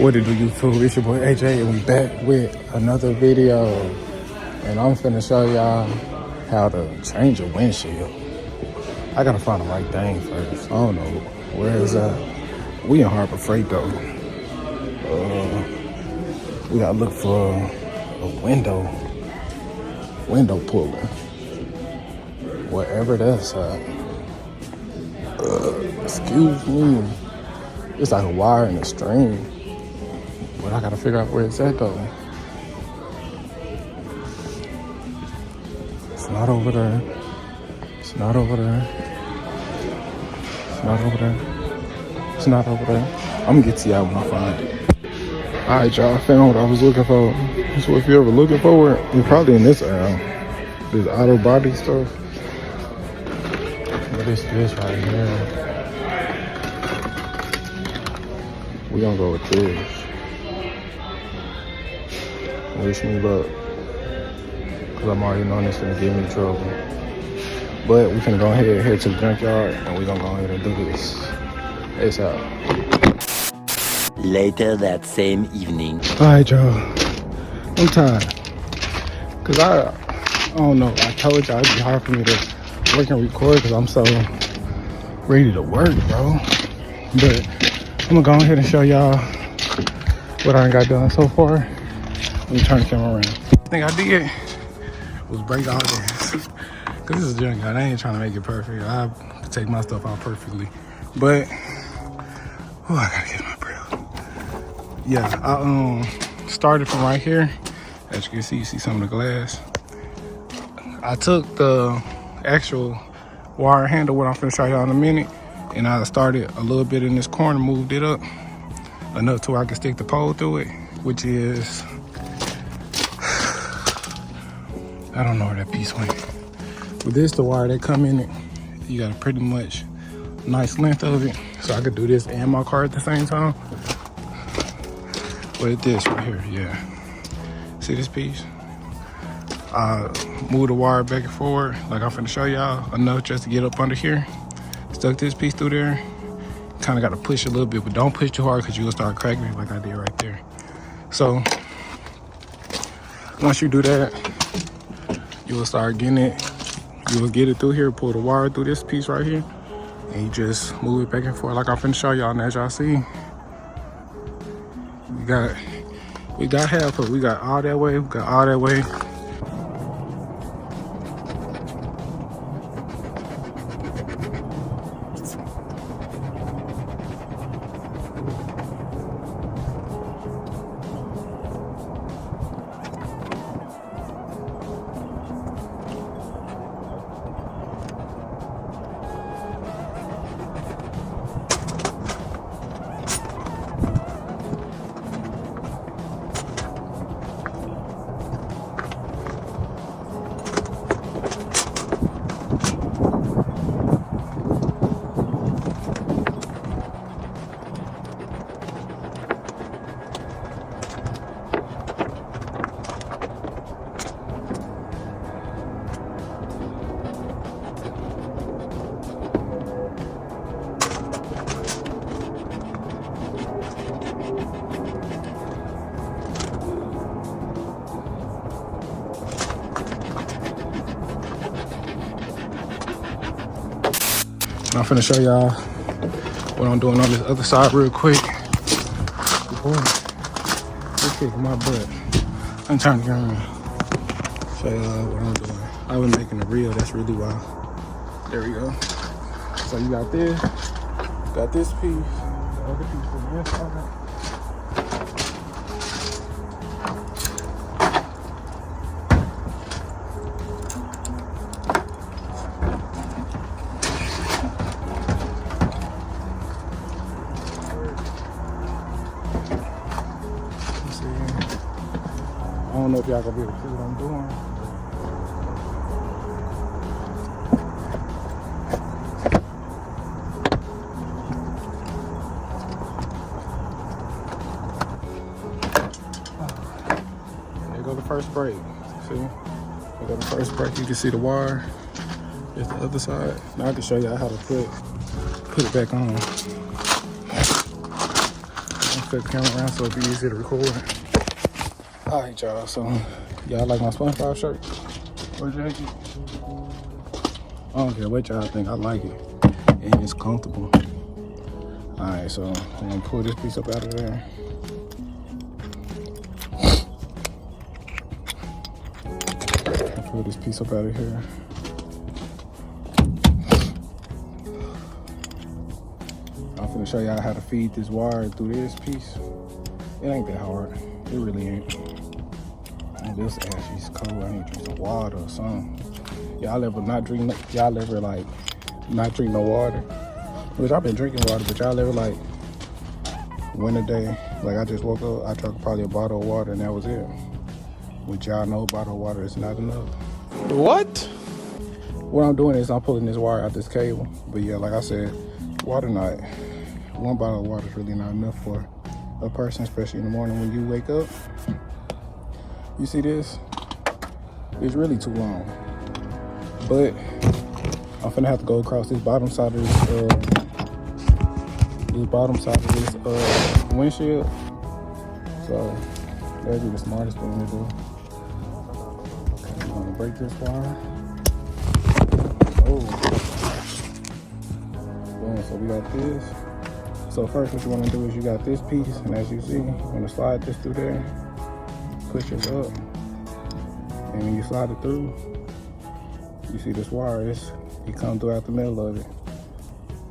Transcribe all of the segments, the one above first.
What it do, YouTube? It's your boy AJ, and we back with another video. And I'm finna show y'all how to change a windshield. I gotta find the right thing first. I don't know where is that. We in Harbor Freight though. We gotta look for a window puller, wherever that's at. Excuse me. It's like a wire and a string. But I gotta figure out where it's at though. It's not over there. It's not over there. It's not over there. It's not over there. I'm gonna get to y'all when I find it. Alright, y'all, I found what I was looking for. So if you're ever looking for it, you're probably in this aisle. This auto body stuff. What is this right here? We gonna go with this. Wish me luck, cause I'm already knowing it's gonna give me trouble. But we can go ahead and head to the junkyard, and we gonna go ahead and do this. It's out. Later that same evening. All right, y'all. I'm tired, cause I don't know. I told y'all it'd be hard for me to work and record, cause I'm so ready to work, bro. But I'm gonna go ahead and show y'all what I got done so far. Let me turn the camera around. The thing I did was break all this. Cause this is Junkyard. I ain't trying to make it perfect. I take my stuff out perfectly. But, oh, I gotta get my breath. Yeah, I started from right here. As you can see some of the glass. I took the actual wire handle, what I'm finna show y'all in a minute, and I started a little bit in this corner, moved it up enough to where I can stick the pole through it, which is, I don't know where that piece went. With this, the wire that come in it, you got a pretty much nice length of it. So I could do this and my car at the same time. With this right here, yeah. See this piece? I move the wire back and forward, like I'm finna show y'all, enough just to get up under here. Stuck this piece through there. Kinda gotta push a little bit, but don't push too hard because you'll start cracking it like I did right there. So, once you do that, you will start getting it. You will get it through here, pull the wire through this piece right here, and you just move it back and forth like I'm finna show y'all. And as y'all see, we got half of it. We got all that way, we got all that way. I'm finna show y'all what I'm doing on this other side real quick. Boy, they're kicking my butt. I'm trying to get around. Show y'all what I'm doing. I've been making a reel, that's really why. There we go. So you got this piece, the other piece from this side. I don't know if y'all gonna be able to see what I'm doing. There go the first break. See? There go the first break. You can see the wire. There's the other side. Now I can show y'all how to put it back on. flip the camera around so it'll be easy to record. Alright, y'all. So, y'all like my SpongeBob shirt or jacket? I don't care what y'all think. I like it. And it's comfortable. Alright, so I'm gonna pull this piece up out of there. Pull this piece up out of here. I'm finna show y'all how to feed this wire through this piece. It ain't that hard. It really ain't. And this ashy's cold. I need to drink some water or something. Y'all ever not drink no water? Which I've been drinking water, but y'all ever like winter day, like I just woke up, I drank probably a bottle of water and that was it. Which y'all know a bottle of water is not enough. What? What I'm doing is I'm pulling this wire out this cable. But yeah, like I said, one bottle of water is really not enough for a person, especially in the morning when you wake up. You see this? It's really too long. But I'm finna have to go across this bottom side of this windshield. So that'd be the smartest thing to do. Okay, I'm gonna break this wire. Oh. Boom, so we got this. So first what you wanna do is you got this piece, and as you see, you wanna slide this through there, push it up. And when you slide it through, you see this wire, it comes throughout the middle of it.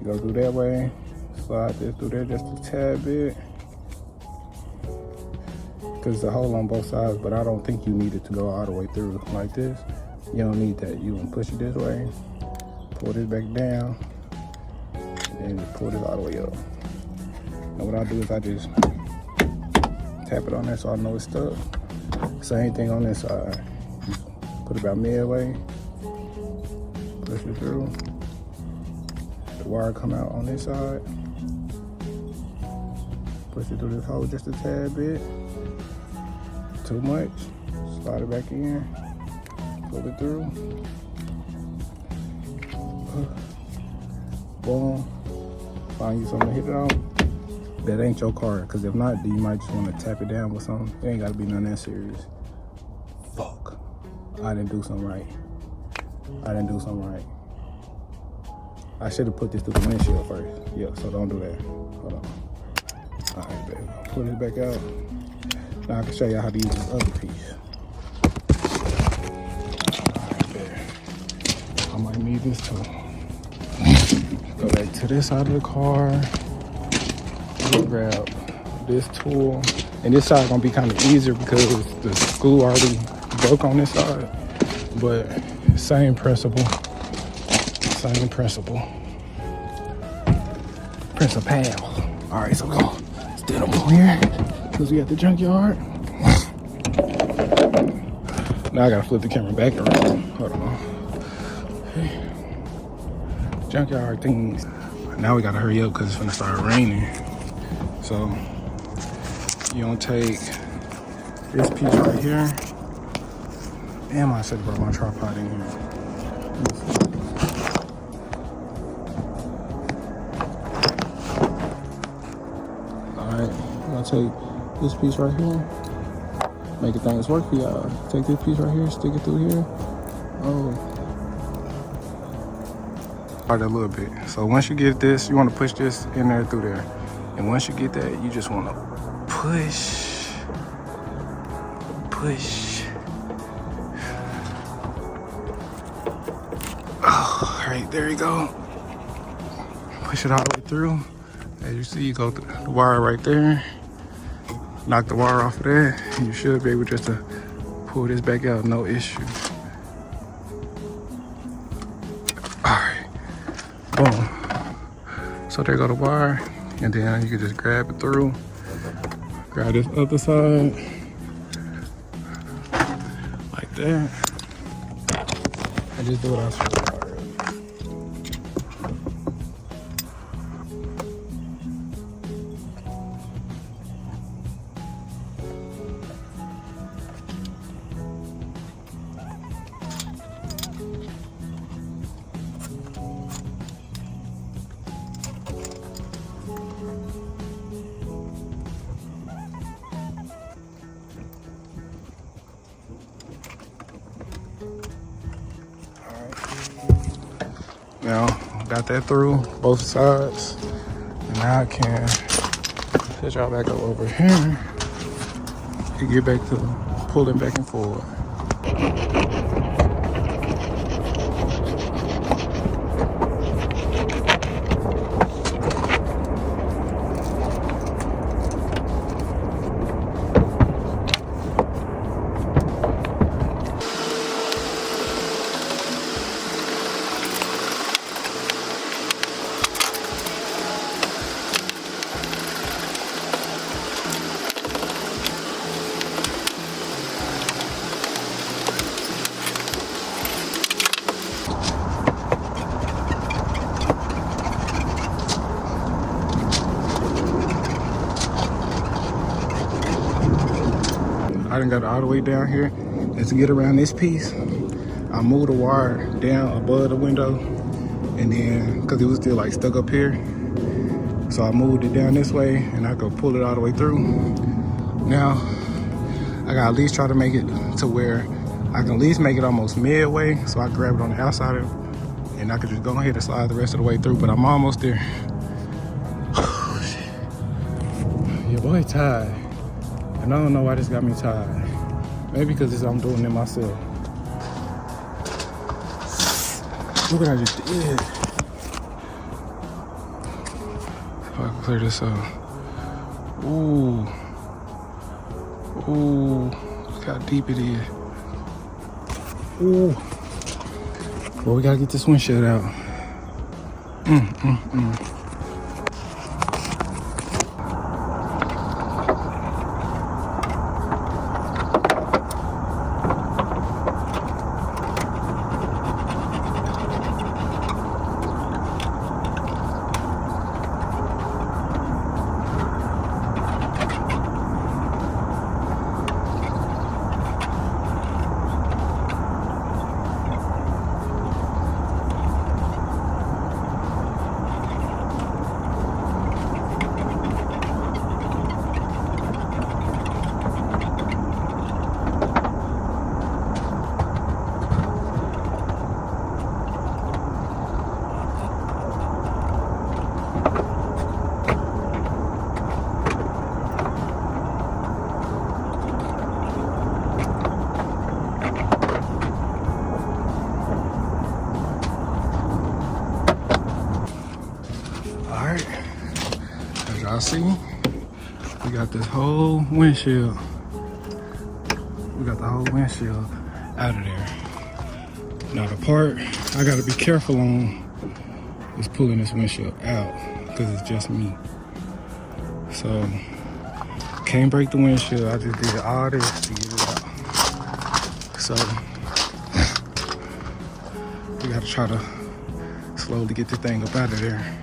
You go through that way, slide this through there just a tad bit. Because it's a hole on both sides, but I don't think you need it to go all the way through like this. You don't need that. You can push it this way, pull this back down, and just pull this all the way up. And what I do is I just tap it on there so I know it's stuck. Same thing on this side. Put it about midway, push it through. The wire come out on this side. Push it through this hole just a tad bit. Too much. Slide it back in. Pull it through. Boom. Find you something to hit it on. That ain't your car, because if not, then you might just want to tap it down with something. It ain't got to be nothing that serious. Fuck. I didn't do something right. I should have put this through the windshield first. Yeah, so don't do that. Hold on. All right, baby. Pull it back out. Now I can show you how to use this other piece. All right, baby. I might need this too. Go back to this side of the car. We'll grab this tool. And this side gonna be kind of easier because the screw already broke on this side. But same principle. Principle. All right, so we're gonna stand up over here because we at the junkyard. Now I gotta flip the camera back around. Hold on. Okay. Junkyard things. Now we gotta hurry up because it's gonna start raining. So you gonna take this piece right here. Damn, I should have brought my tripod in here. Alright, I'm gonna take this piece right here. Make things work for y'all. Take this piece right here, stick it through here. Oh. A little bit. So once you get this, you want to push this in there through there. And once you get that, you just want to push. Oh, all right, there you go. Push it all the way through. As you see, you go through the wire right there. Knock the wire off of that. And you should be able just to pull this back out, no issue. Boom. So there go the wire, and then you can just grab it through. Grab this other side, like that, and just do what I said. Now, got that through both sides. And now I can set y'all back up over here and get back to pulling back and forward. I done got all the way down here. And to get around this piece, I moved the wire down above the window, and then, because it was still like stuck up here, so I moved it down this way and I could pull it all the way through. Now, I gotta at least try to make it to where I can at least make it almost midway, so I can grab it on the outside of it, and I could just go ahead and slide the rest of the way through, but I'm almost there. Your boy tired. And I don't know why this got me tired. Maybe because I'm doing it myself. Look what I just did. If I can clear this up. Ooh. Ooh. Look how deep it is. Ooh. Well, we gotta get this windshield out. As y'all see, we got this whole windshield. We got the whole windshield out of there. Now the part I gotta be careful on is pulling this windshield out, because it's just me. So, can't break the windshield. I just did all this to get it out. So, we gotta try to slowly get this thing up out of there.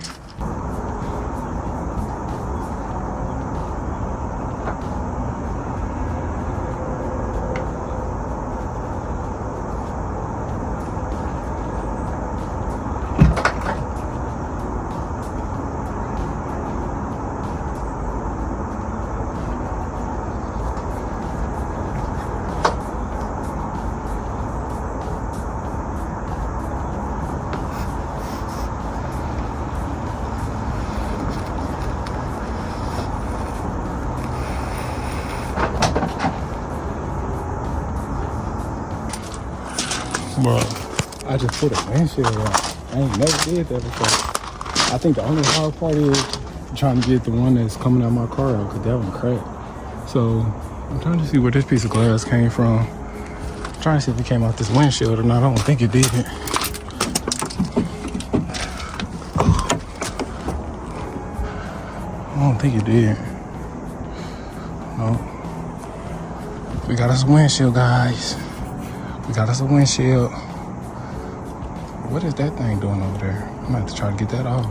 Bro, I just put a windshield on. I ain't never did that before. I think the only hard part is trying to get the one that's coming out my car out, because that one cracked. So I'm trying to see where this piece of glass came from. I'm trying to see if it came out this windshield or not. I don't think it did. I don't think it did. No. We got us a windshield, guys. We got us a windshield. What is that thing doing over there? I'm gonna have to try to get that off.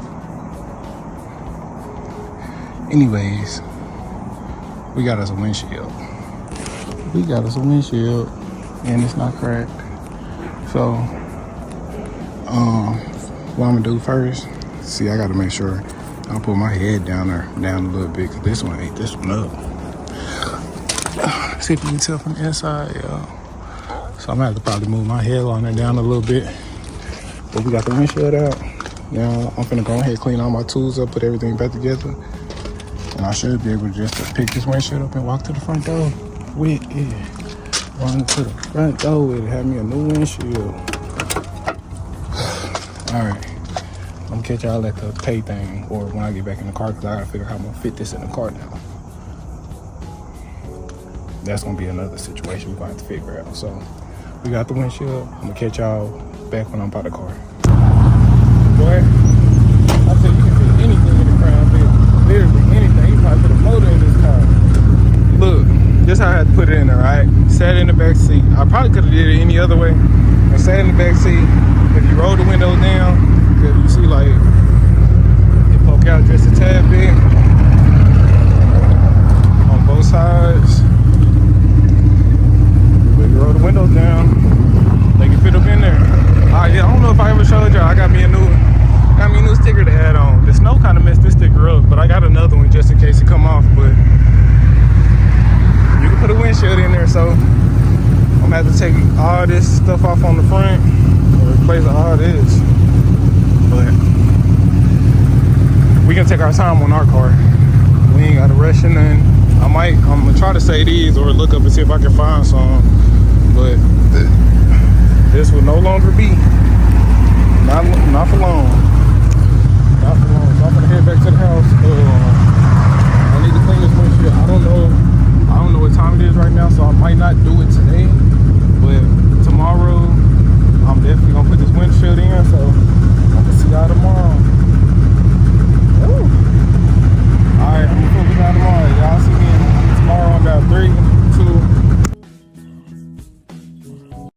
Anyways, we got us a windshield. We got us a windshield, and it's not cracked. So, what I'm gonna do first, see, I gotta make sure I put my head down a little bit, because this one ate this one up. See if you can tell from the inside, y'all. So I'm gonna have to probably move my headliner down a little bit. But we got the windshield out. Now I'm finna go ahead, clean all my tools up, put everything back together, and I should be able to just pick this windshield up and walk to the front door with it. Run to the front door with it, have me a new windshield. All right, I'm gonna catch y'all at the pay thing or when I get back in the car because I gotta figure out how I'm gonna fit this in the car now. That's gonna be another situation we're gonna have to figure out. So we got the windshield. I'm gonna catch y'all back when I'm by the car. Boy, I said you can fit anything in the crown, bitch. Literally anything. You probably put a motor in this car. Look, this how I had to put it in there, right? Sat in the back seat. I probably could have did it any other way. I sat in the back seat. If you roll the windows down, cause you see like it poke out just a tad bit on both sides. But if you roll the windows down, they can fit up in there. Yeah, I don't know if I ever showed y'all. I got me a new sticker to add on. The snow kind of messed this sticker up, but I got another one just in case it come off. But you can put a windshield in there, so I'm gonna have to take all this stuff off on the front and replace all this. But we can take our time on our car. We ain't gotta rush in nothing. I'm gonna try to say these or look up and see if I can find some, but this will no longer be. Not for long. Not for long. So I'm gonna head back to the house. I need to clean this windshield. I don't know what time it is right now, so I might not do it today. But tomorrow, I'm definitely gonna put this windshield in. So I can see y'all tomorrow. Woo. All right, I'm gonna focus on tomorrow. Y'all see me